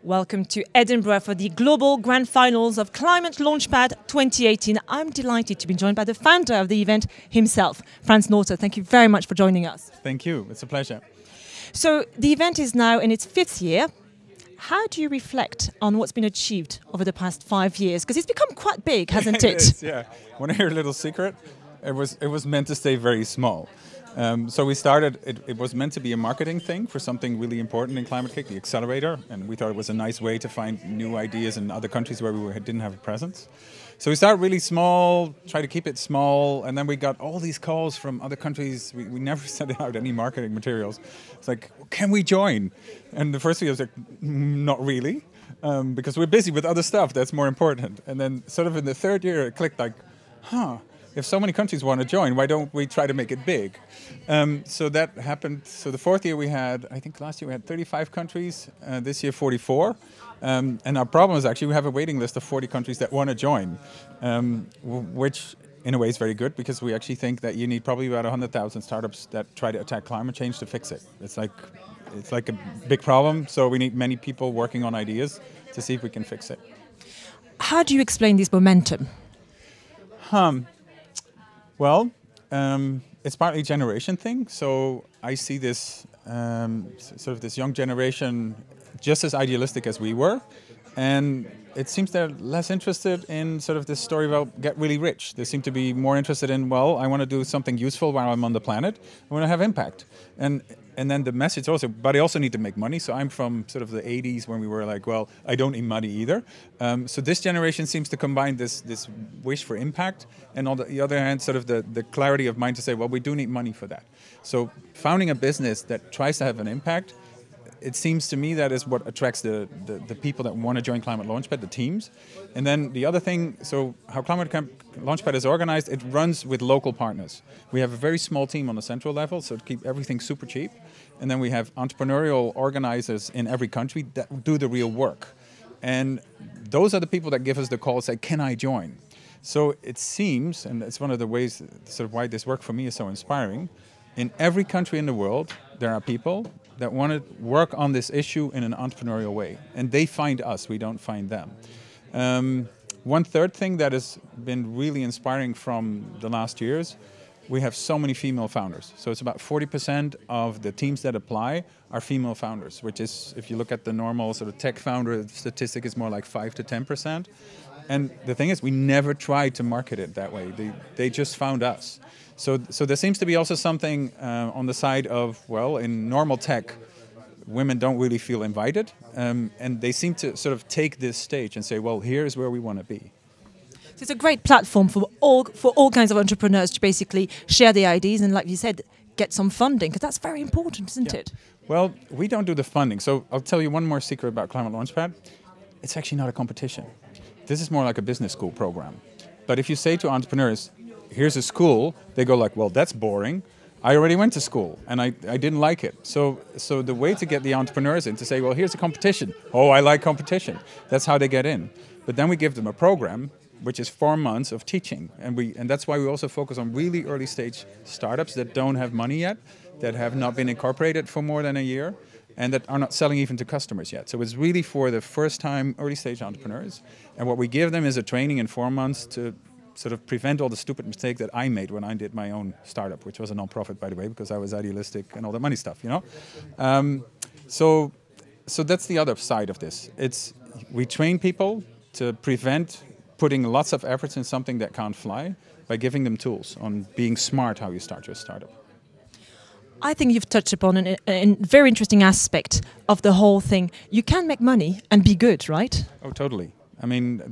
Welcome to Edinburgh for the Global Grand Finals of ClimateLaunchpad 2018. I'm delighted to be joined by the founder of the event himself, Frans Nauta. Thank you very much for joining us. Thank you. It's a pleasure. So the event is now in its 5th year. How do you reflect on what's been achieved over the past 5 years? Because it's become quite big, hasn't it? It is, yeah. Want to hear a little secret? It was meant to stay very small. So we started, it was meant to be a marketing thing for something really important in Climate-KIC, the accelerator, and we thought it was a nice way to find new ideas in other countries where we didn't have a presence. So we started really small, try to keep it small, and then we got all these calls from other countries. We never sent out any marketing materials. It's like, can we join? And the first year I was like, not really, because we're busy with other stuff that's more important. And then sort of in the 3rd year it clicked like, if so many countries want to join, why don't we try to make it big? So that happened. So the 4th year we had, I think last year we had 35 countries, this year 44. And our problem is actually we have a waiting list of 40 countries that want to join, which in a way is very good because we actually think that you need probably about 100,000 startups that try to attack climate change to fix it. It's like a big problem, so we need many people working on ideas to see if we can fix it. How do you explain this momentum? Well, it's partly a generation thing. So I see this sort of this young generation just as idealistic as we were, and it seems they're less interested in sort of this story about get really rich. They seem to be more interested in, well, I want to do something useful while I'm on the planet. I want to have impact. And then the message also, but I also need to make money. So I'm from sort of the 80s when we were like, well, I don't need money either. So this generation seems to combine this wish for impact and on the other hand, sort of the clarity of mind to say, well, we do need money for that. So founding a business that tries to have an impact, it seems to me that is what attracts the people that want to join ClimateLaunchpad, the teams. And then the other thing, so how ClimateLaunchpad is organized, it runs with local partners. We have a very small team on the central level, so to keep everything super cheap. And then we have entrepreneurial organizers in every country that do the real work. And those are the people that give us the call, say, can I join? So it seems, and it's one of the ways, sort of why this work for me is so inspiring, in every country in the world, there are people that want to work on this issue in an entrepreneurial way. And they find us, we don't find them. One third thing that has been really inspiring from the last years, we have so many female founders. So it's about 40% of the teams that apply are female founders, which is, if you look at the normal sort of tech founder statistic, is more like 5 to 10%. And the thing is, we never tried to market it that way. They just found us. So there seems to be also something on the side of, well, in normal tech, women don't really feel invited. And they seem to sort of take this stage and say, well, here's where we want to be. So it's a great platform for all kinds of entrepreneurs to basically share their ideas and, like you said, get some funding, because that's very important, isn't it? Well, we don't do the funding. So I'll tell you one more secret about ClimateLaunchpad. It's actually not a competition. This is more like a business school program. But if you say to entrepreneurs, here's a school, they go like, well, that's boring. I already went to school and I didn't like it. So the way to get the entrepreneurs in to say, well, here's a competition. Oh, I like competition. That's how they get in. But then we give them a program, which is 4 months of teaching. And that's why we also focus on really early stage startups that don't have money yet, that have not been incorporated for more than a year, and that are not selling even to customers yet. So it's really for the first time early stage entrepreneurs. And what we give them is a training in 4 months to sort of prevent all the stupid mistakes that I made when I did my own startup, which was a non-profit, by the way, because I was idealistic and all the money stuff, you know? So that's the other side of this. We train people to prevent putting lots of efforts in something that can't fly by giving them tools on being smart how you start your startup. I think you've touched upon a very interesting aspect of the whole thing. You can make money and be good, right? Oh, totally. I mean,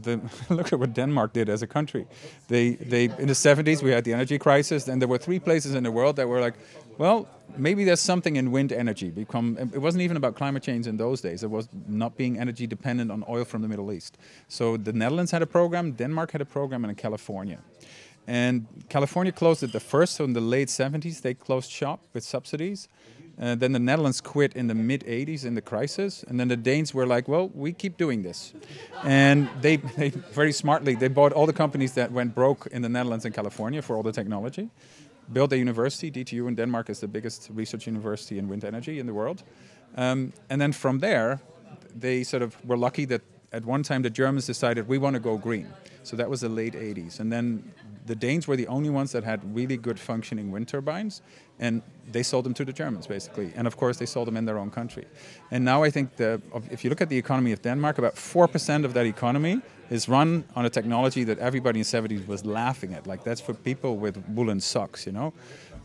look at what Denmark did as a country. They in the 70s we had the energy crisis, and there were 3 places in the world that were like, well, maybe there's something in wind energy. It wasn't even about climate change in those days. It was not being energy dependent on oil from the Middle East. So the Netherlands had a program, Denmark had a program, and California. And California closed it the first, so in the late 70s they closed shop with subsidies. Then the Netherlands quit in the mid-80s in the crisis, and then the Danes were like, well, we keep doing this. And they very smartly, they bought all the companies that went broke in the Netherlands and California for all the technology, built a university. DTU in Denmark is the biggest research university in wind energy in the world. And then from there, they sort of were lucky that at one time the Germans decided we want to go green. So that was the late 80s. And then the Danes were the only ones that had really good functioning wind turbines, and they sold them to the Germans, basically. And of course, they sold them in their own country. And now I think if you look at the economy of Denmark, about 4% of that economy is run on a technology that everybody in the 70s was laughing at. Like, that's for people with woolen socks, you know?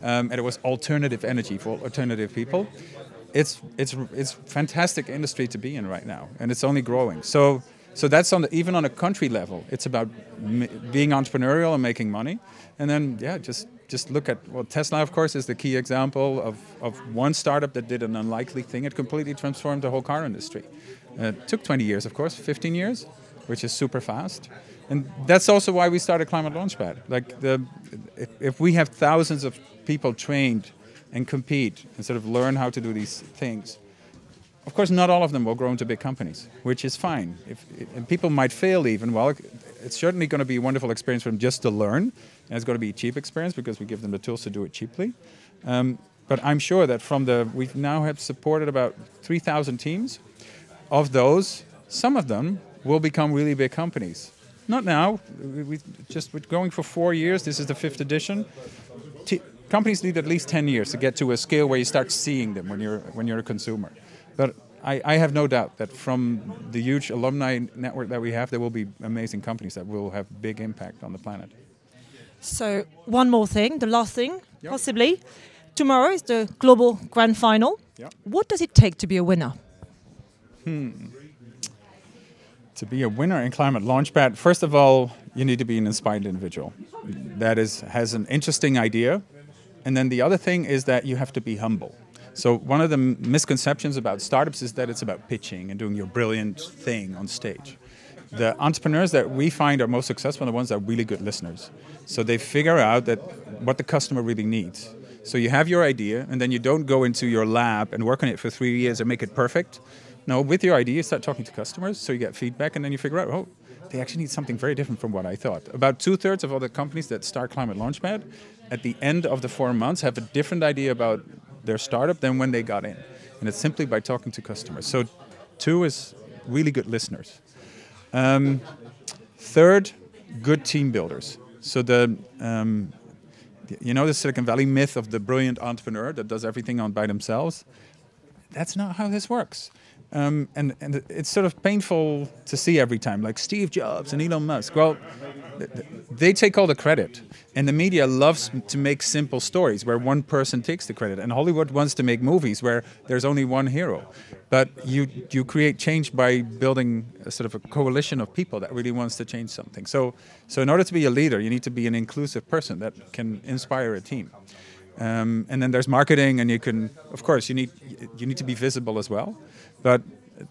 And it was alternative energy for alternative people. It's fantastic industry to be in right now, and it's only growing. So that's even on a country level. It's about being entrepreneurial and making money. And then, yeah, just look at, well, Tesla, of course, is the key example of one startup that did an unlikely thing. It completely transformed the whole car industry. It took 20 years, of course, 15 years, which is super fast. And that's also why we started ClimateLaunchpad. Like, if we have thousands of people trained and compete and sort of learn how to do these things, of course, not all of them will grow into big companies, which is fine. And people might fail even. Well, it's certainly going to be a wonderful experience for them just to learn. And it's going to be a cheap experience because we give them the tools to do it cheaply. But I'm sure that we now have supported about 3,000 teams. Of those, some of them will become really big companies. Not now. We're going for 4 years. This is the 5th edition. Companies need at least 10 years to get to a scale where you start seeing them when you're a consumer. But I have no doubt that from the huge alumni network that we have, there will be amazing companies that will have big impact on the planet. So one more thing, the last thing, possibly. Tomorrow is the global grand final. Yep. What does it take to be a winner? To be a winner in ClimateLaunchpad, first of all, you need to be an inspired individual that has an interesting idea. And then the other thing is that you have to be humble. So one of the misconceptions about startups is that it's about pitching and doing your brilliant thing on stage. The entrepreneurs that we find are most successful are the ones that are really good listeners. So they figure out what the customer really needs. So you have your idea, and then you don't go into your lab and work on it for 3 years and make it perfect. No, with your idea, you start talking to customers, so you get feedback, and then you figure out, oh, they actually need something very different from what I thought. About 2/3 of all the companies that start ClimateLaunchpad, at the end of the 4 months, have a different idea about their startup than when they got in. And it's simply by talking to customers. So 2 is really good listeners. 3rd, good team builders. So the Silicon Valley myth of the brilliant entrepreneur that does everything by themselves, that's not how this works. And it's sort of painful to see every time, like Steve Jobs and Elon Musk. Well, they take all the credit. And the media loves to make simple stories where one person takes the credit. And Hollywood wants to make movies where there's only one hero. But you create change by building a sort of a coalition of people that really wants to change something. So in order to be a leader, you need to be an inclusive person that can inspire a team. And then there's marketing, and of course, you need to be visible as well. But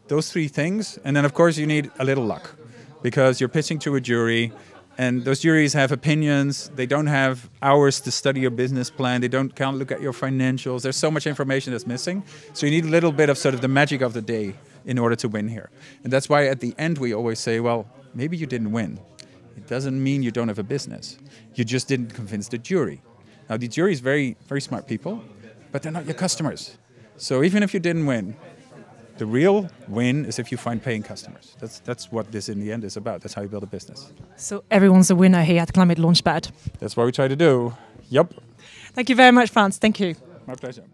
those 3 things, and then of course you need a little luck, because you're pitching to a jury, and those juries have opinions. They don't have hours to study your business plan. They can't look at your financials. There's so much information that's missing. So you need a little bit of sort of the magic of the day in order to win here. And that's why at the end we always say, well, maybe you didn't win. It doesn't mean you don't have a business. You just didn't convince the jury. Now, the jury is very, very smart people, but they're not your customers. So even if you didn't win, the real win is if you find paying customers. That's what this in the end is about. That's how you build a business. So everyone's a winner here at ClimateLaunchpad. That's what we try to do. Yep. Thank you very much, Frans. Thank you. My pleasure.